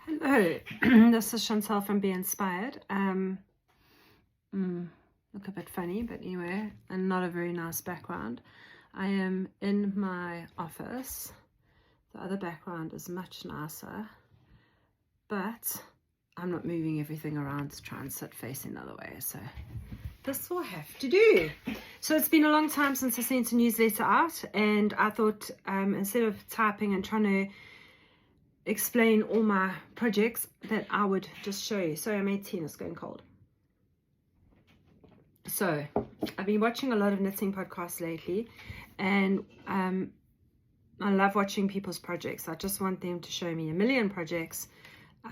Hello, this is Chantal from Be Inspired. Look a bit funny, but anyway, and not a very nice background. I am in my office. The other background is much nicer, but I'm not moving everything around to try and sit facing the other way, so this will have to do. So it's been a long time since I sent a newsletter out, and I thought instead of typing and trying to explain all my projects, that I would just show you. Sorry, I made tea and it's going cold. So I've been watching a lot of knitting podcasts lately, and I love watching people's projects. I just want them to show me a million projects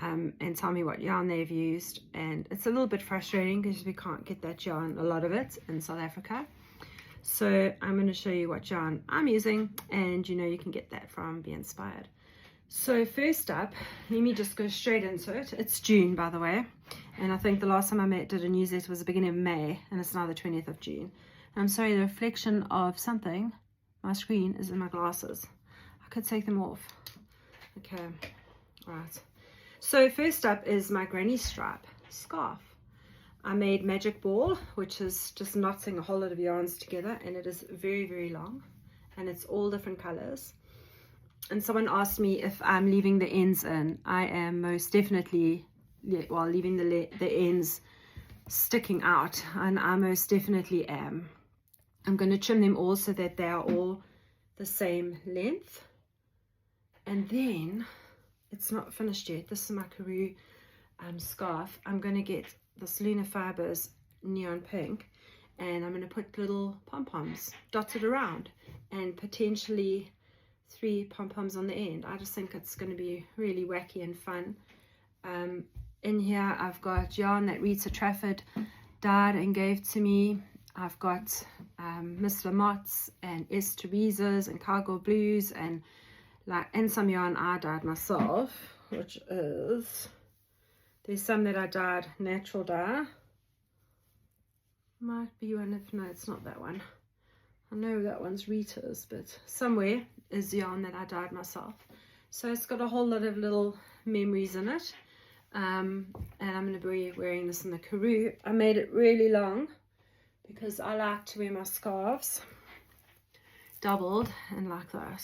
and tell me what yarn they've used. And it's a little bit frustrating because we can't get that yarn, a lot of it, in South Africa. So I'm going to show you what yarn I'm using, and you can get that from Be Inspired. So first up, let me just go straight into it. It's June, by the way, and I think the last time I did a newsletter was the beginning of May, and it's now the 20th of June. I'm sorry, the reflection of something, my screen, is in my glasses. I could take them off. Okay, all right. So first up is my granny stripe scarf. I made Magic Ball, which is just knotting a whole lot of yarns together, and it is very, very long, and it's all different colors. And someone asked me if I'm leaving the ends in. I am most definitely, well, leaving the ends sticking out, and I most definitely am. I'm going to trim them all so that they are all the same length. And then, it's not finished yet. This is my Karoo scarf. I'm going to get this Lunar Fibers neon pink, and I'm going to put little pom-poms dotted around, and potentially 3 pom-poms on the end. I just think it's going to be really wacky and fun. In here I've got yarn that Rita Trafford dyed and gave to me. I've got Miss Lamotte's and S. Teresa's and Cargo Blues, and some yarn I dyed myself, which is, there's some that I dyed natural dye. Might be one, if no, it's not that one. I know that one's Rita's, but somewhere is yarn that I dyed myself. So it's got a whole lot of little memories in it. And I'm going to be wearing this in the Karoo. I made it really long because I like to wear my scarves doubled and like that.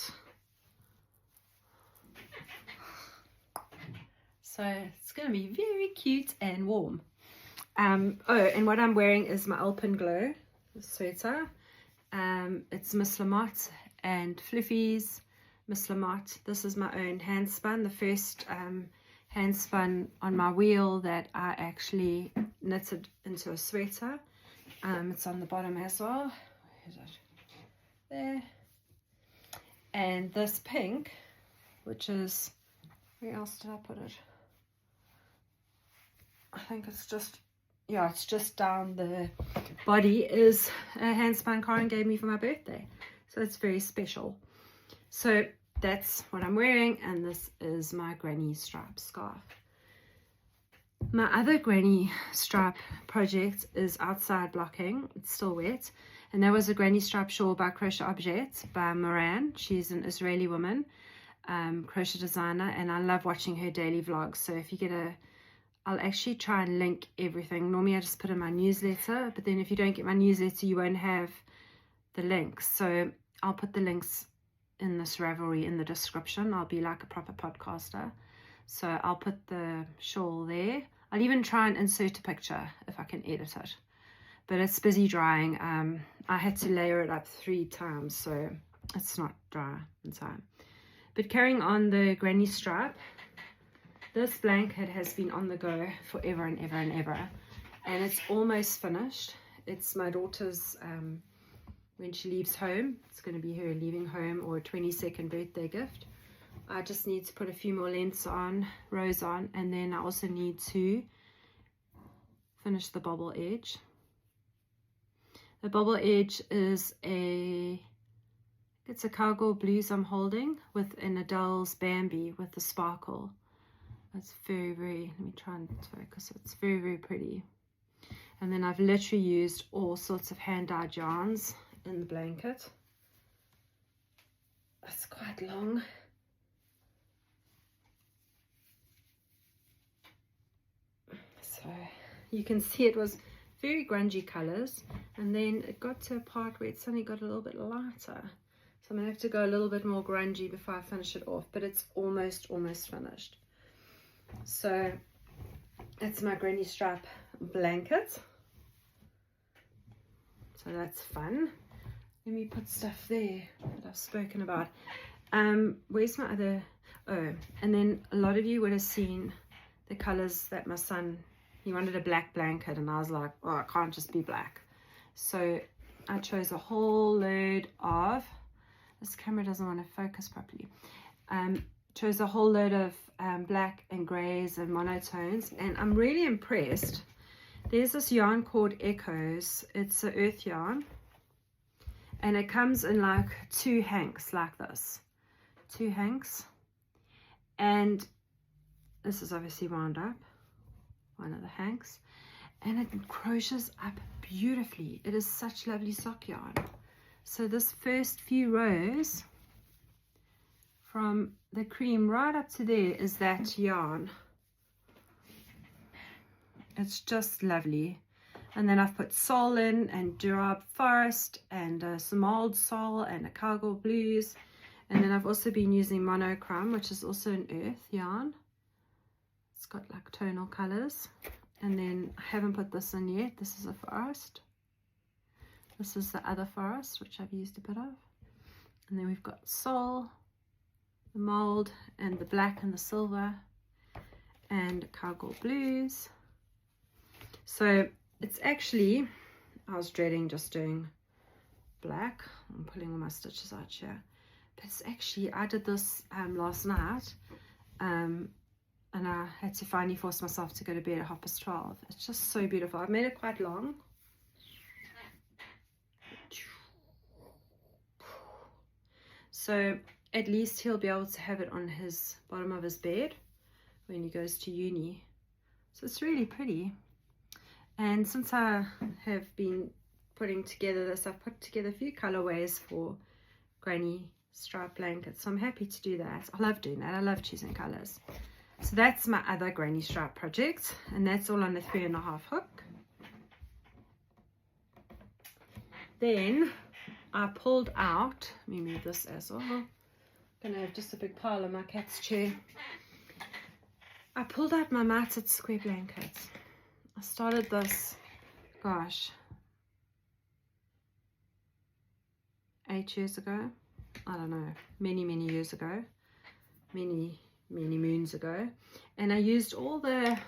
So it's going to be very cute and warm. And what I'm wearing is my Alpenglow sweater. It's Miss Lamotte and Fluffy's Miss Lamotte. This is my own hand spun, the first hand spun on my wheel that I actually knitted into a sweater. It's on the bottom as well. Where is it? There. And this pink, which is, where else did I put it? I think it's just, yeah, it's just down the body, is a hand spun Karen gave me for my birthday. So it's very special. So that's what I'm wearing, and this is my granny stripe scarf. My other granny stripe project is outside blocking. It's still wet, and that was a granny stripe shawl by Crochet Object by Moran. She's an Israeli woman, crochet designer, and I love watching her daily vlogs. So if you get I'll actually try and link everything. Normally I just put in my newsletter, but then if you don't get my newsletter, you won't have the links. So I'll put the links in this Ravelry in the description. I'll be like a proper podcaster. So I'll put the shawl there. I'll even try and insert a picture if I can edit it. But it's busy drying. I had to layer it up 3 times, so it's not dry in time. But carrying on the granny stripe, this blanket has been on the go forever and ever and ever, and it's almost finished. It's my daughter's, when she leaves home, it's going to be her leaving home or a 22nd birthday gift. I just need to put a few more lengths on, rows on, and then I also need to finish the bobble edge. The bobble edge is it's a Cargo Blues I'm holding with an Adele's Bambi with the sparkle. It's very, very, let me try and focus. It's very, very pretty. And then I've literally used all sorts of hand-dyed yarns in the blanket. It's quite long. you can see it was very grungy colors, and then it got to a part where it suddenly got a little bit lighter. So I'm gonna have to go a little bit more grungy before I finish it off, but it's almost finished. So that's my granny stripe blanket. So that's fun. Let me put stuff there that I've spoken about. Where's my other, oh, and then a lot of you would have seen the colors that my son, he wanted a black blanket, and I was like, oh, it can't just be black. So I chose a whole load of, this camera doesn't want to focus properly, chose a whole load of black and grays and monotones, and I'm really impressed. There's this yarn called Echoes. It's an earth yarn, and it comes in like 2 hanks like this, 2 hanks, and this is obviously wound up, one of the hanks, and it crochets up beautifully. It is such lovely sock yarn. So this first few rows from the cream right up to there is that yarn. It's just lovely. And then I've put Soul in, and Durab Forest, and some Marled Soul, and a Cargo Blues. And then I've also been using Monochrome, which is also an earth yarn. It's got like tonal colors. And then I haven't put this in yet. This is a forest. This is the other forest, which I've used a bit of. And then we've got Soul, the Mold, and the black and the silver, and Cargo Blues. So it's actually, I was dreading just doing black. I'm pulling all my stitches out here. But it's actually, I did this last night, and I had to finally force myself to go to bed at 12:30. It's just so beautiful. I've made it quite long. So at least he'll be able to have it on his bottom of his bed when he goes to uni. So it's really pretty. And since I have been putting together this, I've put together a few colorways for granny stripe blankets. So I'm happy to do that. I love doing that. I love choosing colors. So that's my other granny stripe project, and that's all on the 3.5 hook. Then I pulled out, let me move this as well. I'm gonna have just a big pile on my cat's chair. I pulled out my matted square blankets. I started this, gosh, 8 years ago. I don't know, many years ago, many moons ago. And I used all the,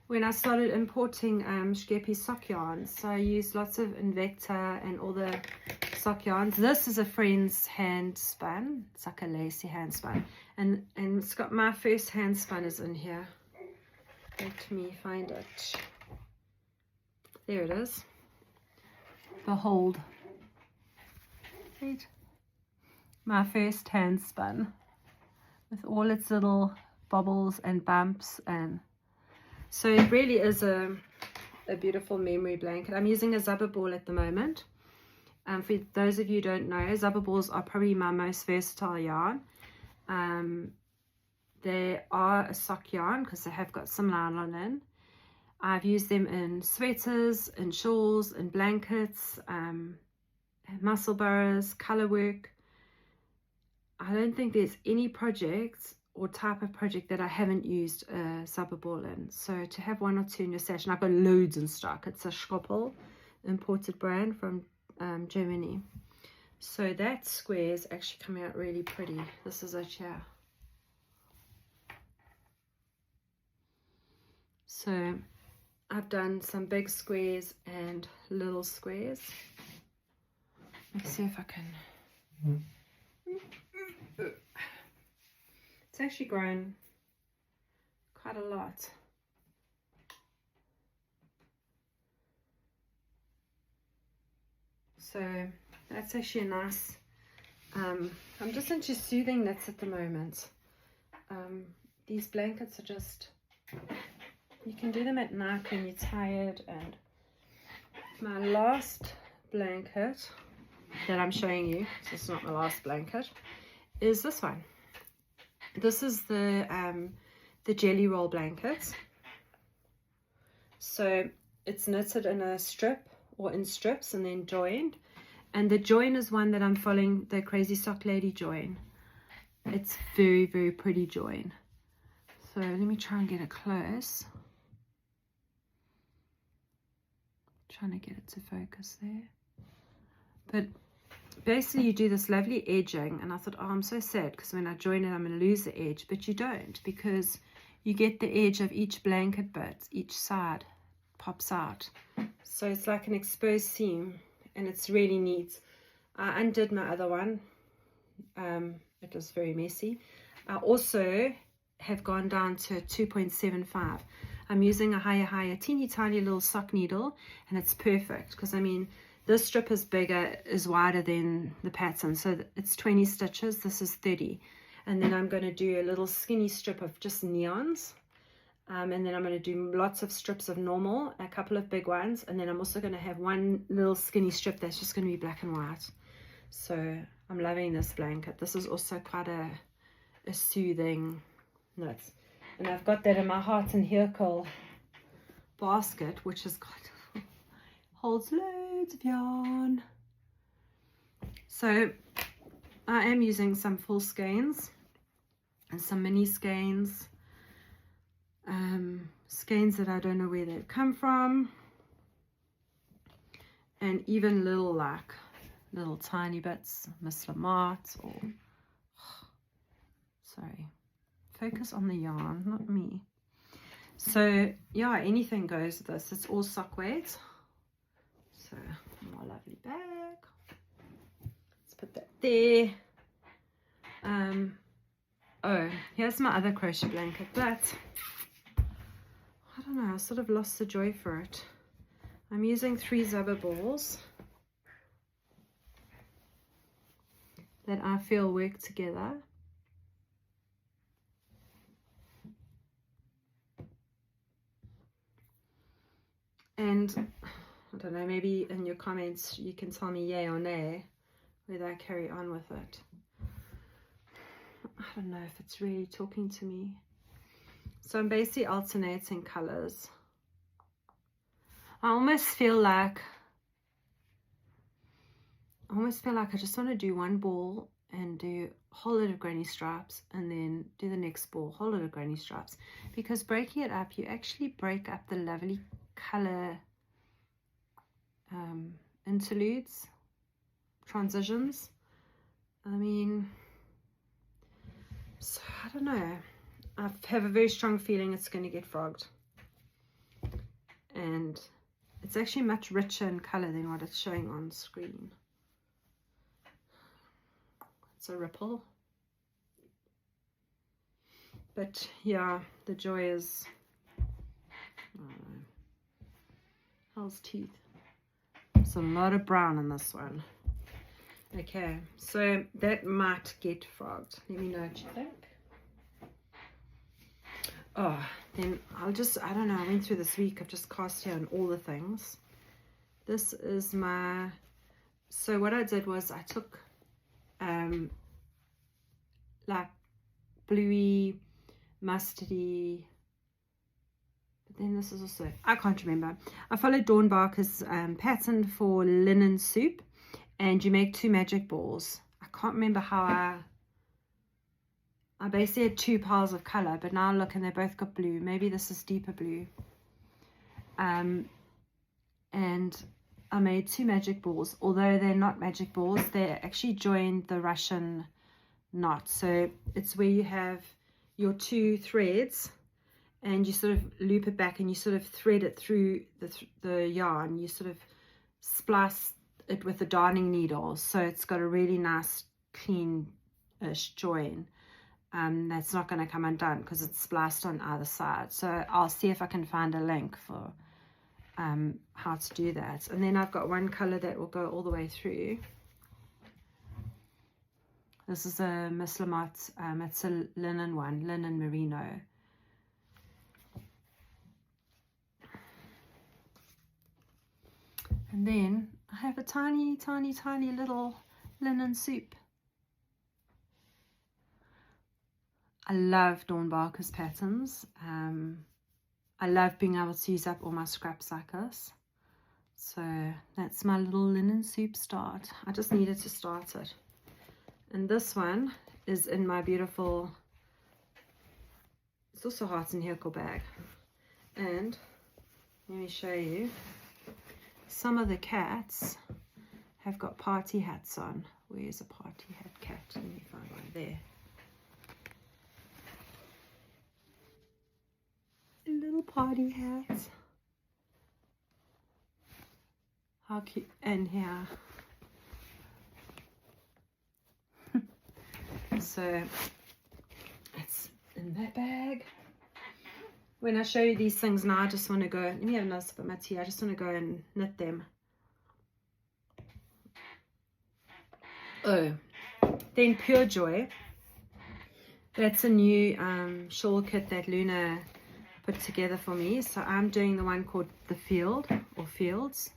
when I started importing Shkepi sock yarns, so I used lots of Invecta and all the sock yarns. This is a friend's hand spun. It's like a lacy hand spun, and it's got my first hand spun is in here. Let me find it. There it is. Behold. Wait. My first hand spun with all its little bubbles and bumps, and so it really is a beautiful memory blanket. I'm using a Zubber ball at the moment. For those of you who don't know, Zubber balls are probably my most versatile yarn. They are a sock yarn because they have got some nylon in. I've used them in sweaters, in shawls, in blankets, muscle burrows, color work. I don't think there's any project or type of project that I haven't used a Zubber ball in. So to have 1 or 2 in your stash, and I've got loads in stock. It's a Schoppel imported brand from Germany. So that square is actually coming out really pretty. This is it here. So I've done some big squares and little squares. Let's see if I can. It's actually grown quite a lot. So that's actually a nice, I'm just into soothing knits at the moment. These blankets are just, you can do them at night when you're tired. And my last blanket that I'm showing you, so it's not my last blanket, is this one. This is the jelly roll blankets. So it's knitted in a strip or in strips and then joined. And the join is one that I'm following, the Crazy Sock Lady join. It's very, very pretty join. So let me try and get it close. Trying to get it to focus there. But basically you do this lovely edging, and I thought, oh, I'm so sad because when I join it I'm going to lose the edge, but you don't, because you get the edge of each blanket bit, each side pops out. So it's like an exposed seam, and it's really neat. I undid my other one. It was very messy. I also have gone down to 2.75. I'm using a higher, teeny tiny little sock needle, and it's perfect because, I mean, this strip is bigger, is wider than the pattern, so it's 20 stitches. This is 30. And then I'm going to do a little skinny strip of just neons, and then I'm going to do lots of strips of normal, a couple of big ones, and then I'm also going to have one little skinny strip that's just going to be black and white. So I'm loving this blanket. This is also quite a soothing knit, and I've got that in my Hart and Hekel basket, which has got holds loads of yarn. So I am using some full skeins and some mini skeins, skeins that I don't know where they've come from, and even little tiny bits, Miss Lamart, or sorry, focus on the yarn, not me. So yeah, anything goes with this. It's all sock weight. So my lovely bag, let's put that there. Oh, here's my other crochet blanket, but I don't know, I sort of lost the joy for it. I'm using 3 Zera balls that I feel work together. And I don't know, maybe in your comments you can tell me yay or nay whether I carry on with it. I don't know if it's really talking to me. So I'm basically alternating colors. I almost feel like I just want to do one ball and do a whole lot of granny stripes, and then do the next ball, whole lot of granny stripes, because breaking it up, you actually break up the lovely color interludes, transitions. I mean, so I don't know, I have a very strong feeling it's going to get frogged, and it's actually much richer in color than what it's showing on screen. It's a ripple, but yeah, the joy is, I don't know, hell's teeth. There's a lot of brown in this one. Okay, so that might get frogged. Let me know what you think. Oh, then I don't know, I went through this week, I've just cast here on all the things. This is my, so what I did was I took like bluey, mustardy, but then this is also, I can't remember. I followed Dawn Barker's pattern for linen soup, and you make 2 magic balls. I can't remember how I basically had 2 piles of color, but now look, and they both got blue. Maybe this is deeper blue. And I made 2 magic balls, although they're not magic balls, they actually joined the Russian knot. So it's where you have your 2 threads, and you sort of loop it back, and you sort of thread it through the yarn. You sort of splice it with a darning needle, so it's got a really nice clean-ish join. That's not going to come undone because it's spliced on either side. So I'll see if I can find a link for how to do that. And then I've got one color that will go all the way through. This is a Miss Lamott, it's a linen one, linen merino. And then I have a tiny, tiny, tiny little linen soup. I love Dawn Barker's patterns. I love being able to use up all my scraps like this. So that's my little linen soup start. I just needed to start it. And this one is in my beautiful, it's also Hart and Hekel bag. And let me show you, some of the cats have got party hats on. Where's a party hat cat? Let me find one there. A little party hat. How cute. And here. So it's in that bag. When I show you these things now, I just want to go, let me have another sip of my tea. I just want to go and knit them. Oh, then Pure Joy. That's a new shawl kit that Luna put together for me. So I'm doing the one called the Field or Fields.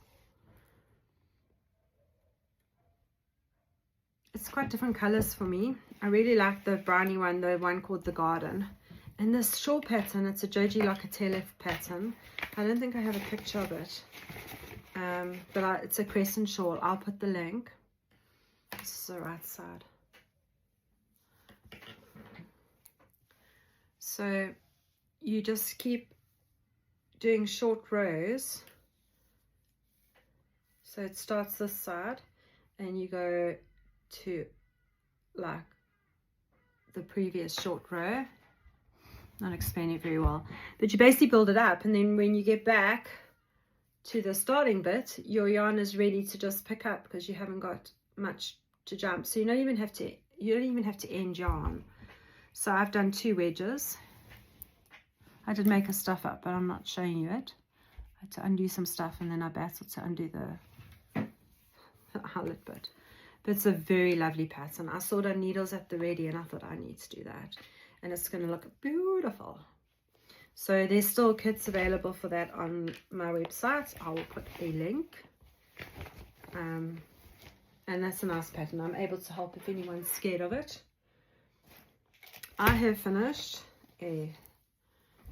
It's quite different colors for me. I really like the brownie one, the one called the Garden. And this shawl pattern, it's a Joji Locatelli pattern. I don't think I have a picture of it. But it's a crescent shawl. I'll put the link. This is the right side. So you just keep doing short rows. So it starts this side and you go to like the previous short row. Not explaining it very well, but you basically build it up, and then when you get back to the starting bit, your yarn is ready to just pick up because you haven't got much to jump. So you don't even have to end yarn. So I've done 2 wedges. I did make a stuff up, but I'm not showing you it. I had to undo some stuff, and then I battled to undo the eyelet bit. But it's a very lovely pattern. I saw it on needles at the ready, and I thought I need to do that. And it's going to look beautiful. So there's still kits available for that on my website. I will put a link. And that's a nice pattern. I'm able to help if anyone's scared of it. I have finished a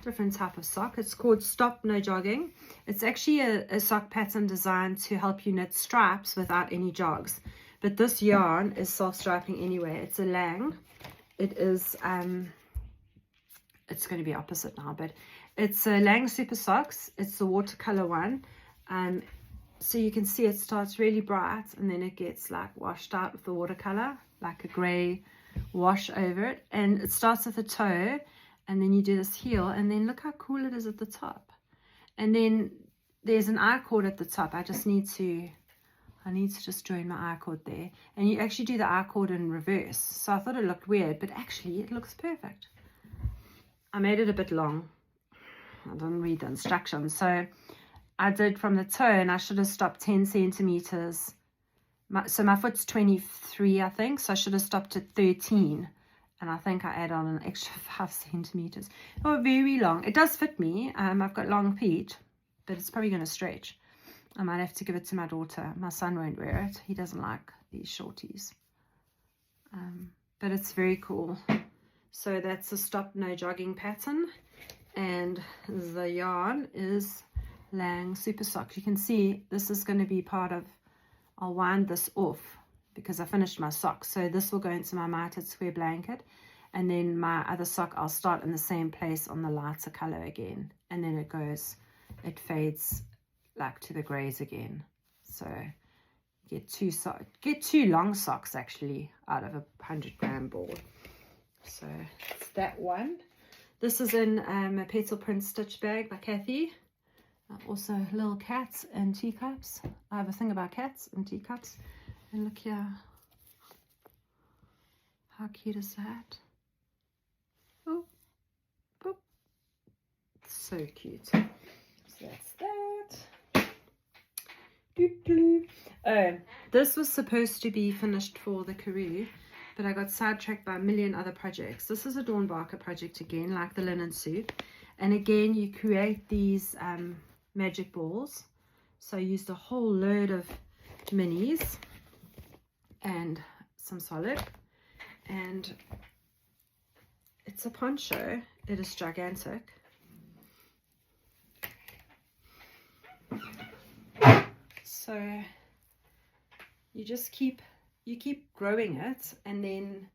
different type of sock. It's called Stop No Jogging. It's actually a sock pattern designed to help you knit stripes without any jogs. But this yarn is self-striping anyway. It's a Lang. It is, it's going to be opposite now, but it's a Lang Super Socks. It's the watercolor one. So you can see it starts really bright and then it gets like washed out with the watercolor, like a gray wash over it. And it starts at the toe and then you do this heel, and then look how cool it is at the top. And then there's an eye cord at the top. I need to just join my eye cord there. And you actually do the eye cord in reverse. So I thought it looked weird, but actually it looks perfect. I made it a bit long. I didn't read the instructions. So I did from the toe, and I should have stopped 10 centimeters. So my foot's 23, I think. So I should have stopped at 13. And I think I add on an extra 5 centimeters. Oh, very long. It does fit me. I've got long feet, but it's probably going to stretch. I might have to give it to my daughter. My son won't wear it. He doesn't like these shorties. But it's very cool. So that's a Stop No Jogging pattern. And the yarn is Lang Super Sock. You can see this is going to be part of, I'll wind this off because I finished my sock. So this will go into my mitered square blanket. And then my other sock, I'll start in the same place on the lighter color again. And then it fades like to the grays again. So get 2 long socks actually out of a 100-gram ball. So it's that one. This is in a Petal print stitch bag by Kathy. Also little cats and teacups. I have a thing about cats and teacups. And look here, how cute is that? Oh, boop. So cute. So that's that. Oh, this was supposed to be finished for the Karoo, but I got sidetracked by a million other projects. This is a Dawn Barker project again, like the linen suit. And again, you create these magic balls. So I used a whole load of minis and some solid. And it's a poncho. It is gigantic. So you just keep growing it, and then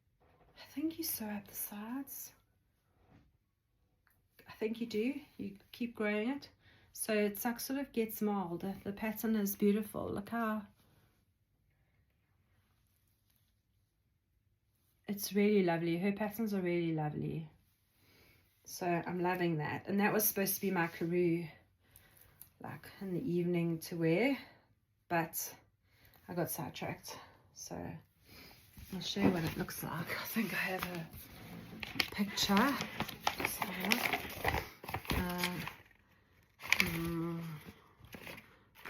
I think you sew up the sides. I think you do. You keep growing it, so it's like sort of gets marled. The pattern is beautiful. Look how it's really lovely. Her patterns are really lovely. So I'm loving that. And that was supposed to be my Karoo, like in the evening to wear, but I got sidetracked. So I'll show you what it looks like. I think I have a picture. So,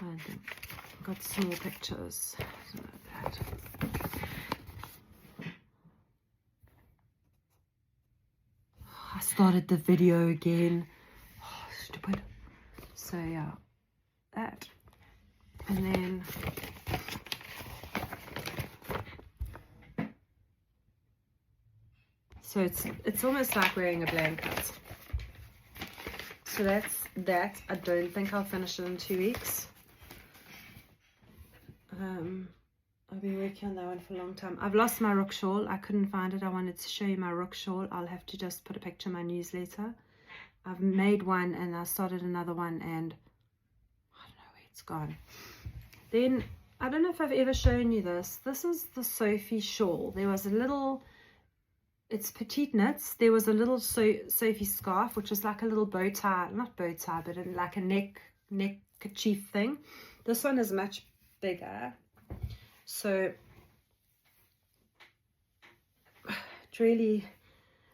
I've got small pictures. Something like that. I started the video again. Oh, stupid. So yeah, that. And then so it's almost like wearing a blanket. So that's that. I don't think I'll finish it in 2 weeks. I've been working on that one for a long time. I've lost my Rook shawl. I couldn't find it. I wanted to show you my Rook shawl. I'll have to just put a picture in my newsletter. I've made one and I started another one, and I don't know where it's gone. Then, I don't know if I've ever shown you this. This is the Sophie Shawl. There was a little, it's petite knits. There was a little Sophie scarf, which is like a little bow tie, not bow tie, but like a neck kerchief thing. This one is much bigger. So it's really,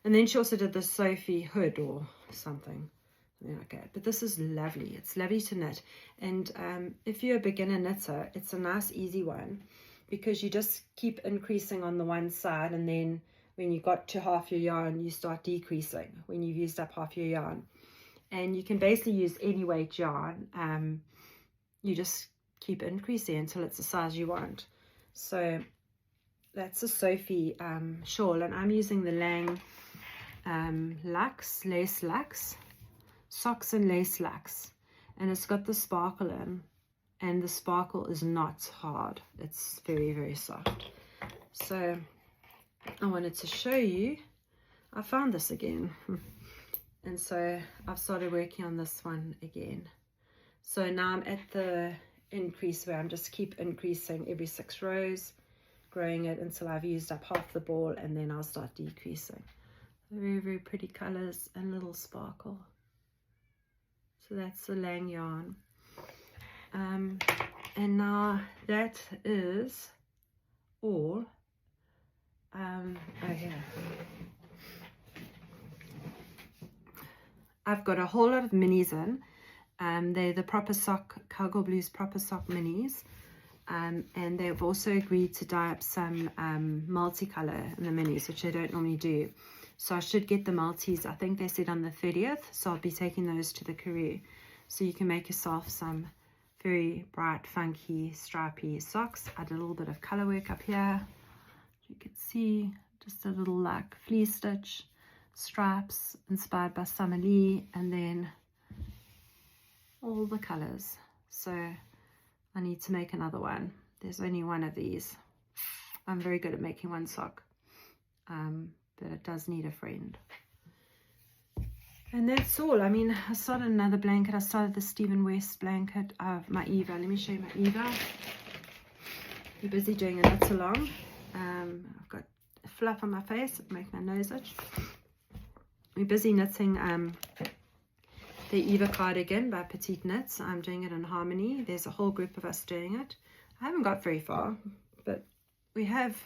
and then she also did the Sophie hood or something like that. But this is lovely. It's lovely to knit. And if you're a beginner knitter, it's a nice easy one, because you just keep increasing on the one side, and then when you got to half your yarn, you start decreasing when you've used up half your yarn. And you can basically use any weight yarn. You just keep increasing until it's the size you want. So that's a Sophie shawl, and I'm using the Lang lace luxe socks and lace luxe, and it's got the sparkle in, and the sparkle is not hard. It's very, very soft. So I wanted to show you. I found this again, and so I've started working on this one again. So now I'm at the increase where I'm just keep increasing every 6 rows, growing it until I've used up half the ball, and then I'll start decreasing. Very, very pretty colors and little sparkle. So that's the Lang yarn. And now that is all. Oh yeah. I've got a whole lot of minis in. They're the Proper Sock, Cowgirl Blues Proper Sock minis. And they've also agreed to dye up some multicolor in the minis, which they don't normally do. So I should get the multis, I think they said on the 30th. So I'll be taking those to the Karoo. So you can make yourself some very bright, funky, stripy socks. I did a little bit of color work up here. You can see just a little like fleece stitch, stripes inspired by Summer Lee, and then all the colors. So I need to make another one. There's only one of these. I'm very good at making one sock, but it does need a friend. And that's all. I mean, I started another blanket. I started the Stephen West blanket of my Eva. Let me show you my Eva. You're busy doing a knit along. I've got a fluff on my face. It'll make my nose itch. We're busy knitting the Eva cardigan by Petite Knits. I'm doing it in Harmony. There's a whole group of us doing it. I haven't got very far, but we have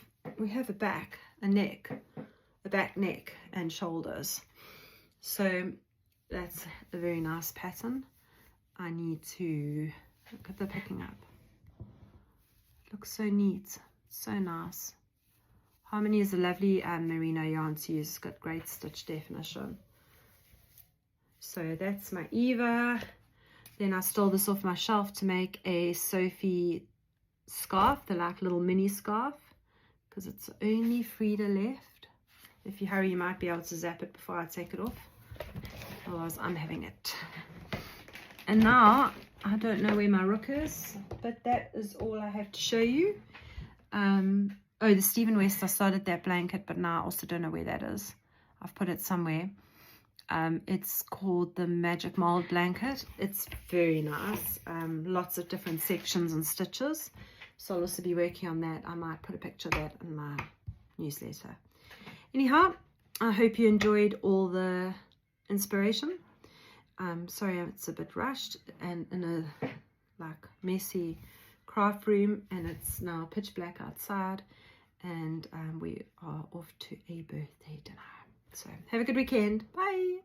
a back, a neck, a back, neck, and shoulders. So that's a very nice pattern. I need to look at the picking up. It looks so neat, so nice. Harmony is a lovely merino yarn to use. It's got great stitch definition. So that's my Eva. Then I stole this off my shelf to make a Sophie scarf, the like little mini scarf, because it's only Frida left. If you hurry, you might be able to zap it before I take it off. Otherwise, I'm having it. And now I don't know where my Rook is, but that is all I have to show you. Oh, the Stephen West, I started that blanket, but now I also don't know where that is. I've put it somewhere. It's called the Magic Marled blanket. It's very nice. Lots of different sections and stitches. So I'll also be working on that. I might put a picture of that in my newsletter. Anyhow, I hope you enjoyed all the inspiration. Sorry it's a bit rushed and in a like messy craft room, and it's now pitch black outside, and we are off to a birthday dinner. So have a good weekend. Bye.